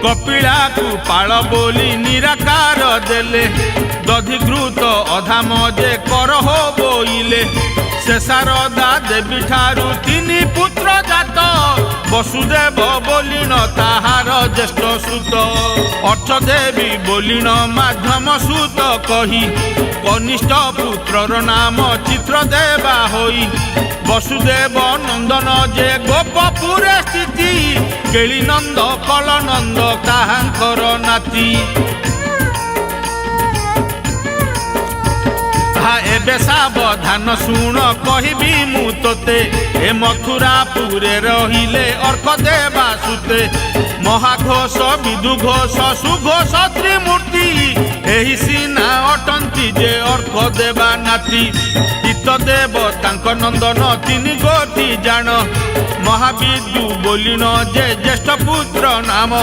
कपिला को पाल बोली निराकार देले दधिघृत अधाम जे कर हो बोइले से शारदा देवी ठारू तीन पुत्र जात वसुदेव बोलिन ताहार ज्येष्ठ सुत अर्थदेवी बोलिन माध्यम सुत कही कनिष्ठ पुत्रर नाम चित्रदेवा होई वसुदेव नंदन जे गोपपुरे स्थिति केली नंद कल नंद ताहांकर नाती एबे सावधान शुण कहबी मु तोते ए मथुरापुरे रहिले अर्क देवा सुते महाघोष विदुघोष सुघोष त्रिमूर्ति एही सीना अटंती जे अर्क देवा नाती हितदेव तांक नंदन तीन गोटी जान महाविदु बोलिन जे ज्येष्ठ पुत्र नाम